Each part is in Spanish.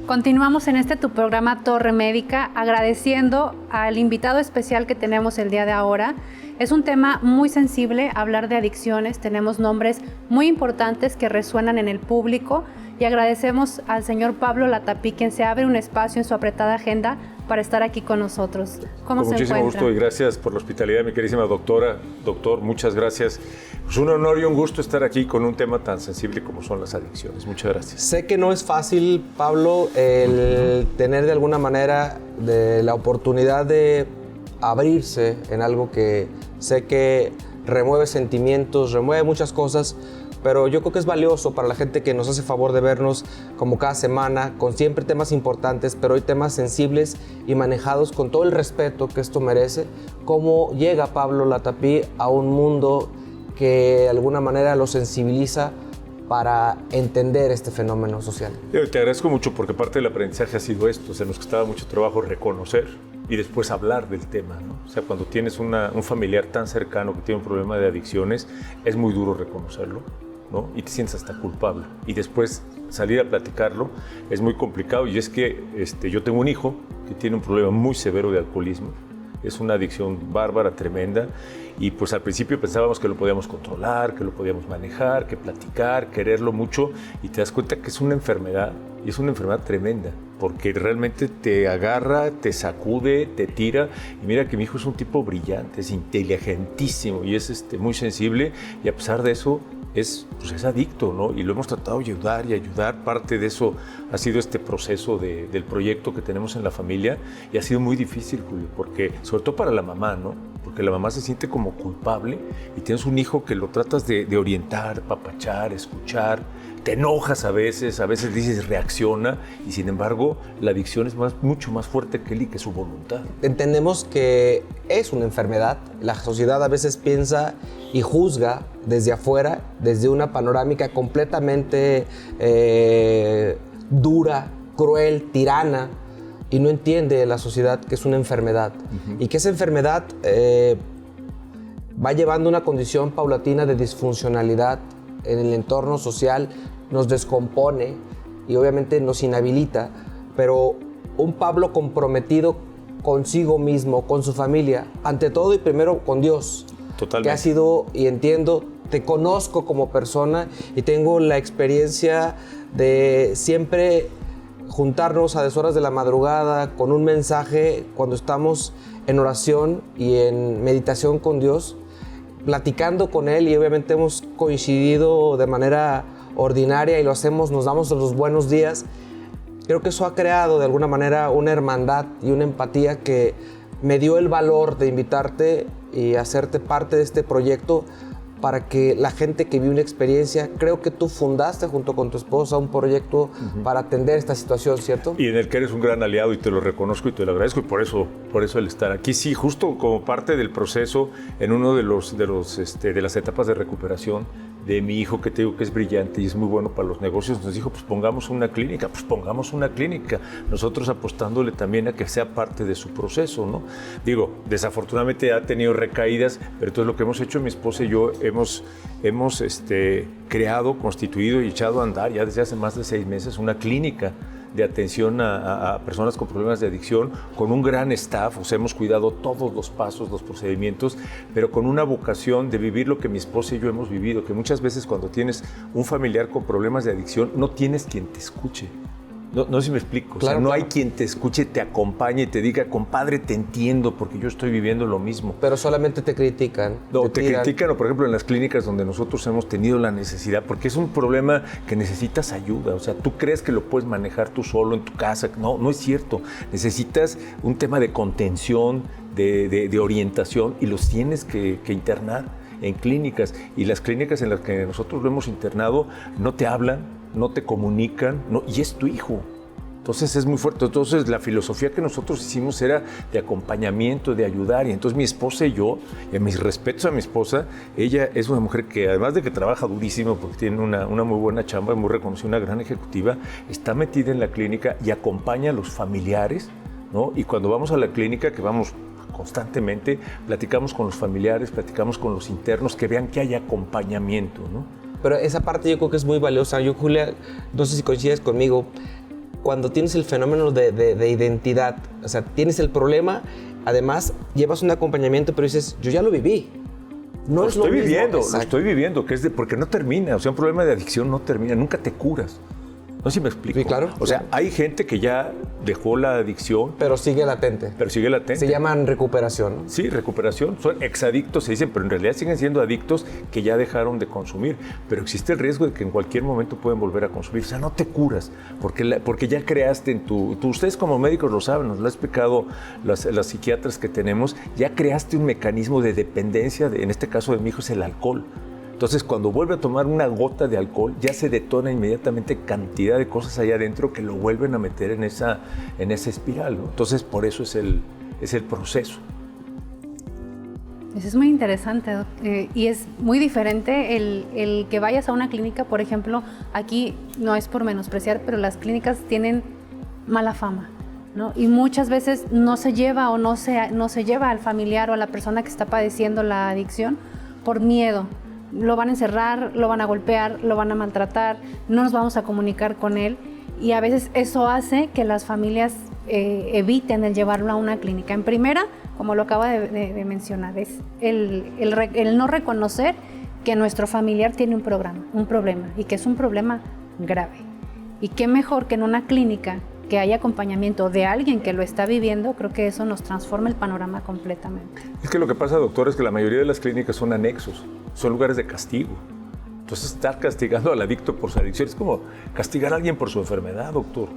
Continuamos en tu programa Torre Médica, agradeciendo al invitado especial que tenemos el día de ahora. Es un tema muy sensible, hablar de adicciones. Tenemos nombres muy importantes que resuenan en el público y agradecemos al señor Pablo Latapí, quien se abre un espacio en su apretada agenda para estar aquí con nosotros. ¿Cómo se encuentra? Con muchísimo gusto y gracias por la hospitalidad, mi queridísima doctora. Doctor, muchas gracias. Es un honor y un gusto estar aquí con un tema tan sensible como son las adicciones. Muchas gracias. Sé que no es fácil, Pablo, el tener de alguna manera la oportunidad de abrirse en algo que sé que remueve sentimientos, remueve muchas cosas, pero yo creo que es valioso para la gente que nos hace favor de vernos como cada semana, con siempre temas importantes, pero hoy temas sensibles y manejados con todo el respeto que esto merece. ¿Cómo llega Pablo Latapí a un mundo que de alguna manera lo sensibiliza para entender este fenómeno social? Yo te agradezco mucho porque parte del aprendizaje ha sido esto. O sea, nos costaba mucho trabajo reconocer y después hablar del tema, ¿no? O sea, cuando tienes un familiar tan cercano que tiene un problema de adicciones, es muy duro reconocerlo, ¿no? Y te sientes hasta culpable. Y después salir a platicarlo es muy complicado. Y es que yo tengo un hijo que tiene un problema muy severo de alcoholismo. Es una adicción bárbara, tremenda. Y pues al principio pensábamos que lo podíamos controlar, que lo podíamos manejar, que platicar, quererlo mucho. Y te das cuenta que es una enfermedad, y es una enfermedad tremenda, porque realmente te agarra, te sacude, te tira. Y mira que mi hijo es un tipo brillante, es inteligentísimo y es muy sensible. Y a pesar de eso, es adicto, ¿no? Y lo hemos tratado de ayudar y ayudar. Parte de eso ha sido este proceso del proyecto que tenemos en la familia, y ha sido muy difícil, Julio, porque sobre todo para la mamá, ¿no? Porque la mamá se siente como culpable y tienes un hijo que lo tratas de orientar, papachar, escuchar, te enojas a veces dices reacciona, y sin embargo la adicción es mucho más fuerte que él y que su voluntad. Entendemos que es una enfermedad. La sociedad a veces piensa y juzga desde afuera, desde una panorámica completamente dura, cruel, tirana, y no entiende la sociedad que es una enfermedad. Y que esa enfermedad va llevando una condición paulatina de disfuncionalidad en el entorno social, nos descompone y obviamente nos inhabilita, pero un Pablo comprometido consigo mismo, con su familia, ante todo y primero con Dios. Totalmente. Que ha sido, y entiendo, te conozco como persona y tengo la experiencia de siempre juntarnos a deshoras de la madrugada con un mensaje cuando estamos en oración y en meditación con Dios, platicando con Él, y obviamente hemos coincidido de manera ordinaria y lo hacemos, nos damos los buenos días. Creo que eso ha creado de alguna manera una hermandad y una empatía que me dio el valor de invitarte y hacerte parte de este proyecto para que la gente que vive una experiencia, creo que tú fundaste junto con tu esposa un proyecto para atender esta situación, ¿cierto? Y en el que eres un gran aliado, y te lo reconozco y te lo agradezco, y por eso el estar aquí. Sí, justo como parte del proceso, en uno de las etapas de recuperación de mi hijo, que te digo que es brillante y es muy bueno para los negocios, nos dijo, pues pongamos una clínica. Nosotros apostándole también a que sea parte de su proceso, ¿no? Digo, desafortunadamente ha tenido recaídas, pero entonces lo que hemos hecho mi esposa y yo hemos creado, constituido y echado a andar ya desde hace más de 6 meses una clínica de atención a personas con problemas de adicción, con un gran staff. O sea, hemos cuidado todos los pasos, los procedimientos, pero con una vocación de vivir lo que mi esposa y yo hemos vivido, que muchas veces cuando tienes un familiar con problemas de adicción, no tienes quien te escuche. No sé si me explico. Claro, o sea, no claro. hay quien te escuche, te acompañe y te diga, compadre, te entiendo porque yo estoy viviendo lo mismo. Pero solamente te critican. No, te critican, o por ejemplo en las clínicas donde nosotros hemos tenido la necesidad, porque es un problema que necesitas ayuda. O sea, tú crees que lo puedes manejar tú solo en tu casa. No es cierto. Necesitas un tema de contención, de orientación, y los tienes que internar en clínicas. Y las clínicas en las que nosotros lo hemos internado no te hablan, no te comunican, y es tu hijo. Entonces es muy fuerte. Entonces la filosofía que nosotros hicimos era de acompañamiento, de ayudar. Y entonces mi esposa y yo, y a mis respetos a mi esposa, ella es una mujer que además de que trabaja durísimo porque tiene una muy buena chamba, muy reconocida, una gran ejecutiva, está metida en la clínica y acompaña a los familiares, ¿no? Y cuando vamos a la clínica, que vamos constantemente, platicamos con los familiares, platicamos con los internos, que vean que hay acompañamiento, ¿no? Pero esa parte yo creo que es muy valiosa. Yo, Julia, no sé si coincides conmigo, cuando tienes el fenómeno de identidad, o sea, tienes el problema, además llevas un acompañamiento, pero dices, yo ya lo viví. No Lo es lo estoy mismo. viviendo, lo Exacto. estoy viviendo, que es porque no termina. O sea, un problema de adicción no termina, nunca te curas. No sé si me explico. Sí, claro. O sea, hay gente que ya dejó la adicción, Pero sigue latente. pero sigue latente. Se llaman recuperación, ¿no? Sí, recuperación. Son exadictos, se dicen, pero en realidad siguen siendo adictos que ya dejaron de consumir. Pero existe el riesgo de que en cualquier momento pueden volver a consumir. O sea, no te curas, porque ya creaste en ustedes como médicos lo saben, nos lo ha explicado las psiquiatras que tenemos, ya creaste un mecanismo de dependencia, en este caso de mi hijo es el alcohol. Entonces, cuando vuelve a tomar una gota de alcohol, ya se detona inmediatamente cantidad de cosas allá adentro que lo vuelven a meter en esa espiral, ¿no? Entonces, por eso es el proceso. Eso es muy interesante, Doc. Y es muy diferente el que vayas a una clínica, por ejemplo, aquí no es por menospreciar, pero las clínicas tienen mala fama, ¿no? Y muchas veces no se lleva o no se lleva al familiar o a la persona que está padeciendo la adicción por miedo. Lo van a encerrar, lo van a golpear, lo van a maltratar, no nos vamos a comunicar con él y a veces eso hace que las familias eviten el llevarlo a una clínica. En primera, como lo acaba de mencionar, es el no reconocer que nuestro familiar tiene un problema y que es un problema grave. Y qué mejor que en una clínica que haya acompañamiento de alguien que lo está viviendo, creo que eso nos transforma el panorama completamente. Es que lo que pasa, doctor, es que la mayoría de las clínicas son anexos, son lugares de castigo. Entonces, estar castigando al adicto por su adicción es como castigar a alguien por su enfermedad, doctor.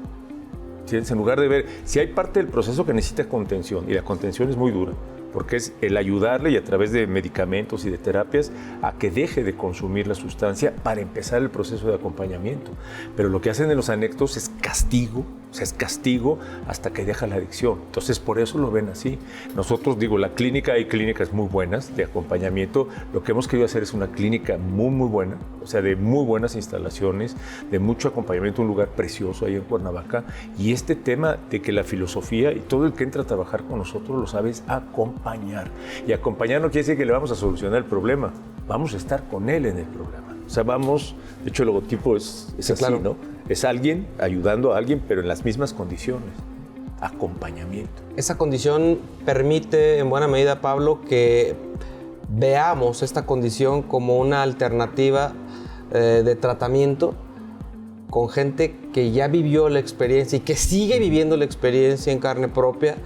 ¿Sí? En lugar de ver, si hay parte del proceso que necesita contención, y la contención es muy dura, porque es el ayudarle y a través de medicamentos y de terapias a que deje de consumir la sustancia para empezar el proceso de acompañamiento. Pero lo que hacen en los anexos es castigo, o sea, es castigo hasta que deja la adicción. Entonces, por eso lo ven así. Nosotros, digo, la clínica, hay clínicas muy buenas de acompañamiento. Lo que hemos querido hacer es una clínica muy, muy buena, o sea, de muy buenas instalaciones, de mucho acompañamiento, un lugar precioso ahí en Cuernavaca. Y este tema de que la filosofía y todo el que entra a trabajar con nosotros lo sabe es acompañar. Y acompañar no quiere decir que le vamos a solucionar el problema, vamos a estar con él en el problema. O sea, vamos, de hecho el logotipo es Sí, así, claro. ¿no? Es alguien ayudando a alguien, pero en las mismas condiciones. Acompañamiento. Esa condición permite, en buena medida, Pablo, que veamos esta condición como una alternativa de tratamiento con gente que ya vivió la experiencia y que sigue viviendo la experiencia en carne propia,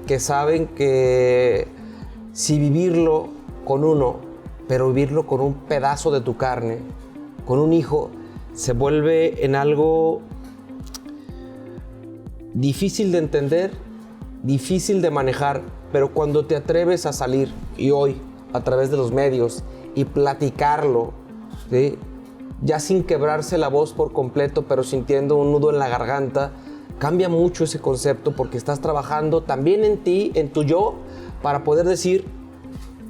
que saben que si vivirlo con uno, pero vivirlo con un pedazo de tu carne, con un hijo, se vuelve en algo difícil de entender, difícil de manejar, pero cuando te atreves a salir, y hoy, a través de los medios, y platicarlo, ¿sí? Ya sin quebrarse la voz por completo, pero sintiendo un nudo en la garganta, cambia mucho ese concepto porque estás trabajando también en ti, en tu yo, para poder decir,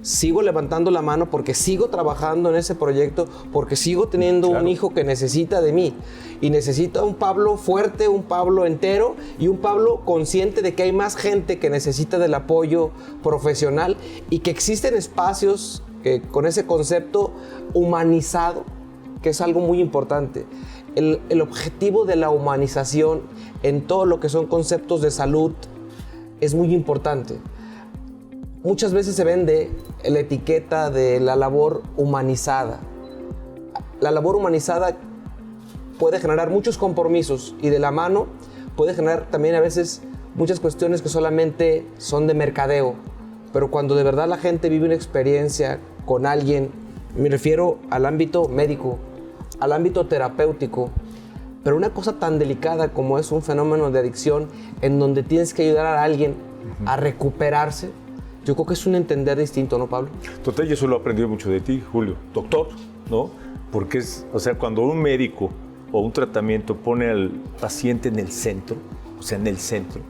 sigo levantando la mano porque sigo trabajando en ese proyecto, porque sigo teniendo un hijo que necesita de mí y necesita un Pablo fuerte, un Pablo entero y un Pablo consciente de que hay más gente que necesita del apoyo profesional y que existen espacios que, con ese concepto humanizado, que es algo muy importante. El objetivo de la humanización en todo lo que son conceptos de salud es muy importante. Muchas veces se vende la etiqueta de la labor humanizada. La labor humanizada puede generar muchos compromisos y de la mano puede generar también a veces muchas cuestiones que solamente son de mercadeo. Pero cuando de verdad la gente vive una experiencia con alguien, me refiero al ámbito médico, al ámbito terapéutico, pero una cosa tan delicada como es un fenómeno de adicción en donde tienes que ayudar a alguien a recuperarse, yo creo que es un entender distinto, ¿no, Pablo? Total, y eso lo he aprendido mucho de ti, Julio. Doctor, ¿no? Porque es, o sea, cuando un médico o un tratamiento pone al paciente en el centro, o sea, en el centro,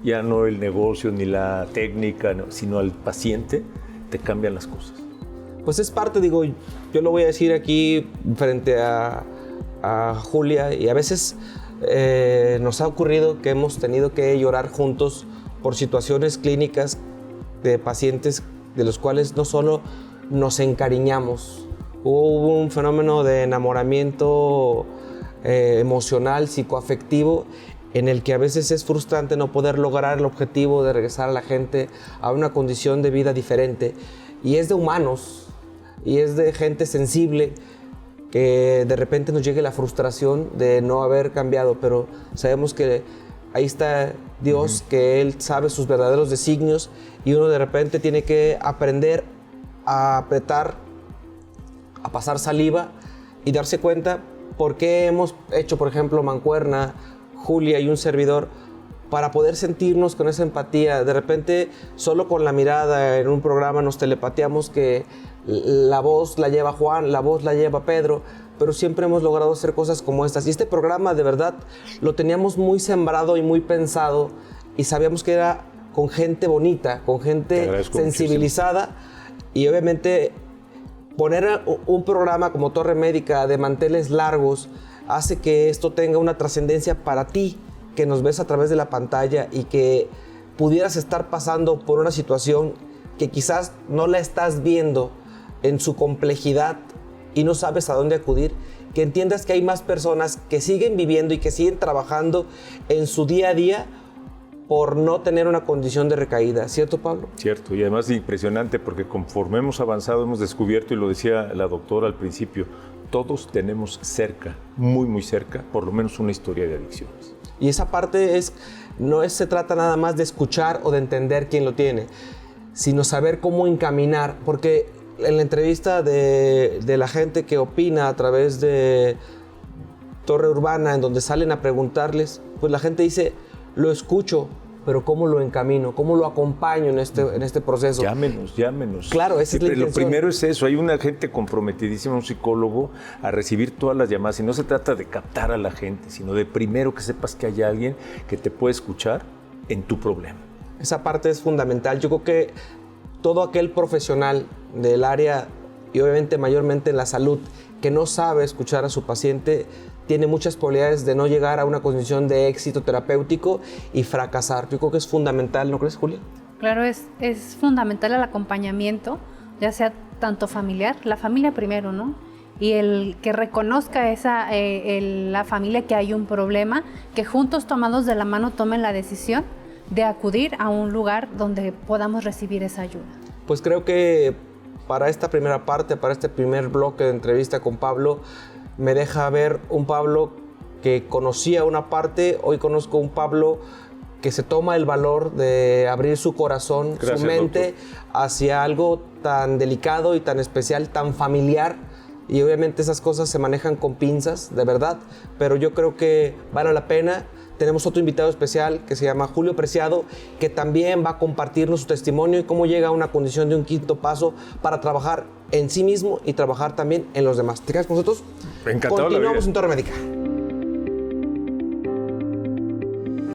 ya no el negocio ni la técnica, no, sino al paciente, te cambian las cosas. Pues es parte, digo, yo lo voy a decir aquí frente a Julia, y a veces nos ha ocurrido que hemos tenido que llorar juntos por situaciones clínicas de pacientes de los cuales no solo nos encariñamos, hubo un fenómeno de enamoramiento emocional, psicoafectivo, en el que a veces es frustrante no poder lograr el objetivo de regresar a la gente a una condición de vida diferente. Y es de humanos, y es de gente sensible, que de repente nos llegue la frustración de no haber cambiado, pero sabemos que ahí está Dios, que Él sabe sus verdaderos designios, y uno de repente tiene que aprender a apretar, a pasar saliva y darse cuenta por qué hemos hecho, por ejemplo, mancuerna, Julia y un servidor, para poder sentirnos con esa empatía. De repente, solo con la mirada en un programa nos telepateamos que la voz la lleva Juan, la voz la lleva Pedro, pero siempre hemos logrado hacer cosas como estas. Y este programa, de verdad, lo teníamos muy sembrado y muy pensado, y sabíamos que era con gente bonita, con gente sensibilizada, muchísimo. Y obviamente poner un programa como Torre Médica de manteles largos hace que esto tenga una trascendencia para ti, que nos ves a través de la pantalla y que pudieras estar pasando por una situación que quizás no la estás viendo en su complejidad y no sabes a dónde acudir, que entiendas que hay más personas que siguen viviendo y que siguen trabajando en su día a día por no tener una condición de recaída. ¿Cierto, Pablo? Cierto, y además impresionante porque conforme hemos avanzado hemos descubierto, y lo decía la doctora al principio, todos tenemos cerca, muy muy cerca, por lo menos una historia de adicciones. Y esa parte no se trata nada más de escuchar o de entender quién lo tiene, sino saber cómo encaminar, porque en la entrevista de la gente que opina a través de Torre Urbana, en donde salen a preguntarles, pues la gente dice, lo escucho, pero ¿cómo lo encamino? ¿Cómo lo acompaño en este proceso? Llámenos. Claro, esa es la intención. Lo primero es eso, hay una gente comprometidísima, un psicólogo, a recibir todas las llamadas. Y no se trata de captar a la gente, sino de primero que sepas que hay alguien que te puede escuchar en tu problema. Esa parte es fundamental. Yo creo que todo aquel profesional del área, y obviamente mayormente en la salud, que no sabe escuchar a su paciente, tiene muchas probabilidades de no llegar a una condición de éxito terapéutico y fracasar. Yo creo que es fundamental, ¿no crees, Julia? Claro, es fundamental el acompañamiento, ya sea tanto familiar, la familia primero, ¿no? Y el que reconozca la familia que hay un problema, que juntos tomados de la mano tomen la decisión de acudir a un lugar donde podamos recibir esa ayuda. Pues creo que para esta primera parte, para este primer bloque de entrevista con Pablo, me deja ver un Pablo que conocía una parte, hoy conozco un Pablo que se toma el valor de abrir su corazón, su mente, hacia algo tan delicado y tan especial, tan familiar. Y obviamente esas cosas se manejan con pinzas, de verdad, pero yo creo que vale la pena. Tenemos otro invitado especial que se llama Julio Preciado, que también va a compartirnos su testimonio y cómo llega a una condición de un quinto paso para trabajar en sí mismo y trabajar también en los demás. ¿Te quedas con nosotros? Encantado. Continuamos en Torre Médica.